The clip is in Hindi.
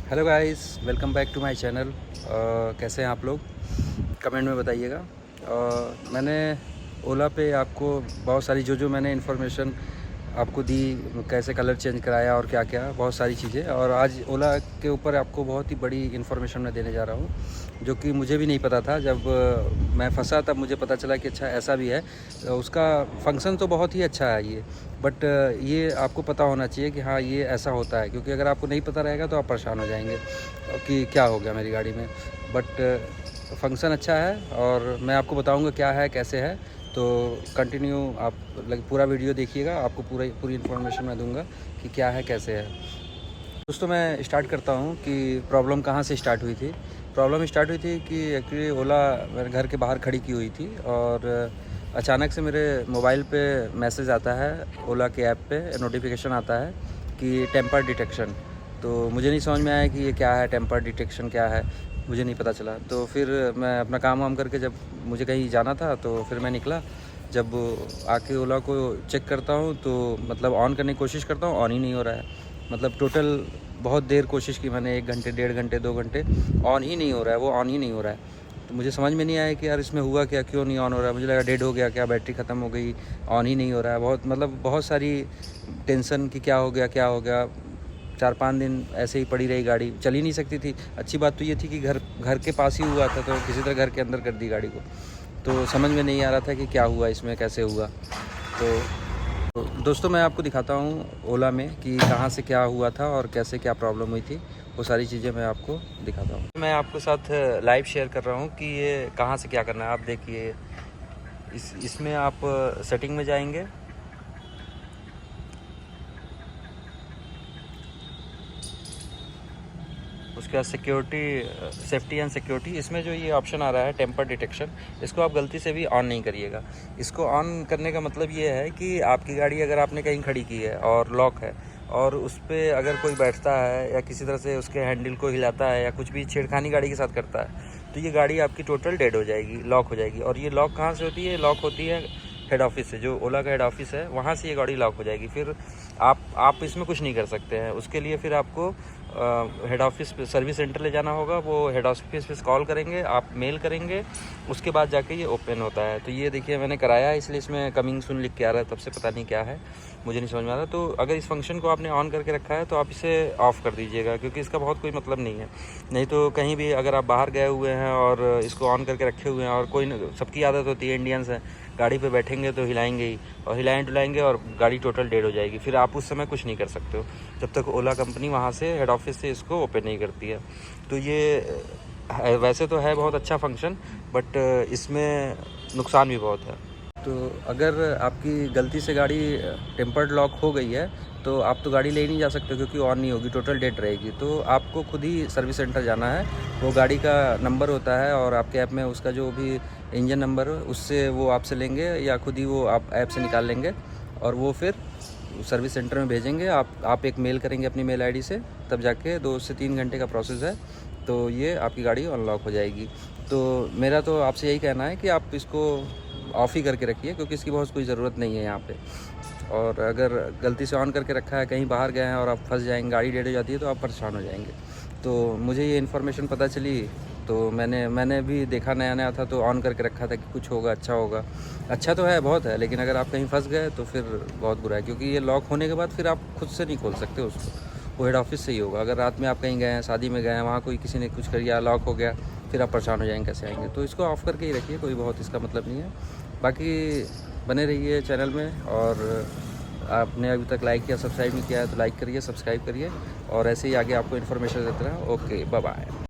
Hello guys, welcome back to my channel. कैसे हैं आप लोग? कमेंट में बताइएगा। मैंने ओला पे आपको बहुत सारी जो मैंने इन्फॉर्मेशन आपको दी, कैसे कलर चेंज कराया और क्या क्या बहुत सारी चीज़ें, और आज ओला के ऊपर आपको बहुत ही बड़ी इन्फॉर्मेशन मैं देने जा रहा हूँ जो कि मुझे भी नहीं पता था। जब मैं फंसा तब मुझे पता चला कि अच्छा ऐसा भी है। उसका फंक्शन तो बहुत ही अच्छा है ये, बट ये आपको पता होना चाहिए कि हाँ ये ऐसा होता है, क्योंकि अगर आपको नहीं पता रहेगा तो आप परेशान हो जाएंगे कि क्या हो गया मेरी गाड़ी में। बट फंक्शन अच्छा है और मैं आपको बताऊंगा क्या है कैसे है। तो कंटिन्यू आप पूरा वीडियो देखिएगा, आपको पूरी इन्फॉर्मेशन मैं दूंगा कि क्या है कैसे है। दोस्तों, मैं स्टार्ट करता हूँ कि प्रॉब्लम कहाँ से स्टार्ट हुई थी। प्रॉब्लम स्टार्ट हुई थी कि एक्चुअली ओला मेरे घर के बाहर खड़ी की हुई थी और अचानक से मेरे मोबाइल पे मैसेज आता है, ओला के ऐप पे नोटिफिकेशन आता है कि टेम्पर डिटेक्शन। तो मुझे नहीं समझ में आया कि ये क्या है, टेम्पर डिटेक्शन क्या है, मुझे नहीं पता चला। तो फिर मैं अपना काम वाम करके, जब मुझे कहीं जाना था तो फिर मैं निकला। जब आके ओला को चेक करता हूँ तो मतलब ऑन करने की कोशिश करता हूँ, ऑन ही नहीं हो रहा है। मतलब टोटल बहुत देर कोशिश की मैंने, 1 घंटे 1.5 घंटे 2 घंटे, ऑन ही नहीं हो रहा है, वो ऑन ही नहीं हो रहा है। तो मुझे समझ में नहीं आया कि यार इसमें हुआ क्या, क्यों नहीं ऑन हो रहा है। मुझे लगा डेड हो गया क्या, बैटरी ख़त्म हो गई, ऑन ही नहीं हो रहा है। बहुत सारी टेंशन कि क्या हो गया। 4-5 दिन ऐसे ही पड़ी रही गाड़ी, चल ही नहीं सकती थी। अच्छी बात तो ये थी कि घर के पास ही हुआ था, तो किसी तरह घर के अंदर कर दी गाड़ी को। तो समझ में नहीं आ रहा था कि क्या हुआ इसमें, कैसे हुआ। तो दोस्तों, मैं आपको दिखाता हूँ ओला में कि कहाँ से क्या हुआ था और कैसे क्या प्रॉब्लम हुई थी। वो सारी चीज़ें मैं आपको दिखाता हूँ। मैं आपके साथ लाइव शेयर कर रहा हूँ कि ये कहाँ से क्या करना है। आप देखिए, इसमें आप सेटिंग में जाएंगे। उसके बाद सिक्योरिटी, सेफ्टी एंड सिक्योरिटी, इसमें जो ये ऑप्शन आ रहा है टेम्पर डिटेक्शन, इसको आप गलती से भी ऑन नहीं करिएगा। इसको ऑन करने का मतलब ये है कि आपकी गाड़ी अगर आपने कहीं खड़ी की है और लॉक है, और उस पर अगर कोई बैठता है या किसी तरह से उसके हैंडल को हिलाता है या कुछ भी छेड़खानी गाड़ी के साथ करता है, तो ये गाड़ी आपकी टोटल डेड हो जाएगी, लॉक हो जाएगी। और ये लॉक कहाँ से होती है? लॉक होती है हेड ऑफिस से, जो ओला का हेड ऑफिस है वहाँ से ये गाड़ी लॉक हो जाएगी। फिर आप इसमें कुछ नहीं कर सकते हैं। उसके लिए फिर आपको हेड ऑफिस पे, सर्विस सेंटर ले जाना होगा। वो हेड ऑफिस पे कॉल करेंगे, आप मेल करेंगे, उसके बाद जाके ये ओपन होता है। तो ये देखिए, मैंने कराया है, इसलिए इसमें कमिंग सून लिख के आ रहा है, तब से पता नहीं क्या है, मुझे नहीं समझ में आ रहा। तो अगर इस फंक्शन को आपने ऑन करके रखा है तो आप इसे ऑफ़ कर दीजिएगा, क्योंकि इसका बहुत कोई मतलब नहीं है। नहीं तो कहीं भी अगर आप बाहर गए हुए हैं और इसको ऑन करके रखे हुए हैं, और सबकी आदत होती है, इंडियंस हैं, गाड़ी पे बैठेंगे तो हिलाएंगे ही, और हिलाएंगे और गाड़ी टोटल डेड हो जाएगी। फिर आप उस समय कुछ नहीं कर सकते हो जब तक ओला कंपनी वहाँ से हेड ऑफिस से इसको ओपन नहीं करती है। तो ये वैसे तो है बहुत अच्छा फंक्शन, बट इसमें नुकसान भी बहुत है। तो अगर आपकी गलती से गाड़ी टेम्पर्ड लॉक हो गई है तो आप तो गाड़ी ले ही नहीं जा सकते, क्योंकि ऑन नहीं होगी, टोटल डेड रहेगी। तो आपको खुद ही सर्विस सेंटर जाना है। वो गाड़ी का नंबर होता है और आपके ऐप में उसका जो भी इंजन नंबर हो, उससे वो आपसे लेंगे, या खुद ही वो आप ऐप से निकाल लेंगे और वो फिर सर्विस सेंटर में भेजेंगे। आप एक मेल करेंगे अपनी मेल आईडी से, तब जाके 2 से 3 घंटे का प्रोसेस है, तो ये आपकी गाड़ी अनलॉक हो जाएगी। तो मेरा तो आपसे यही कहना है कि आप इसको ऑफ़ ही करके रखिए, क्योंकि इसकी बहुत कोई ज़रूरत नहीं है यहाँ पे। और अगर गलती से ऑन करके रखा है, कहीं बाहर गए हैं और आप फंस जाएंगे, गाड़ी डेड हो जाती है, तो आप परेशान हो जाएंगे। तो मुझे ये इन्फॉर्मेशन पता चली, तो मैंने भी देखा, नया था, तो ऑन करके रखा था कि कुछ होगा, अच्छा होगा। अच्छा तो है, बहुत है, लेकिन अगर आप कहीं फंस गए तो फिर बहुत बुरा है, क्योंकि ये लॉक होने के बाद फिर आप खुद से नहीं खोल सकते उसको, वो हेड ऑफिस से ही होगा। अगर रात में आप कहीं गए हैं, शादी में गए हैं, वहाँ कोई किसी ने कुछ कर दिया, लॉक हो गया, फिर आप परेशान हो जाएंगे, कैसे आएंगे। तो इसको ऑफ़ करके ही रखिए, कोई बहुत इसका मतलब नहीं है। बाकी बने रहिए चैनल में, और आपने अभी तक लाइक या सब्सक्राइब नहीं किया है तो लाइक करिए, सब्सक्राइब करिए, और ऐसे ही आगे आपको इन्फॉर्मेशन देते रहें। Okay, bye bye.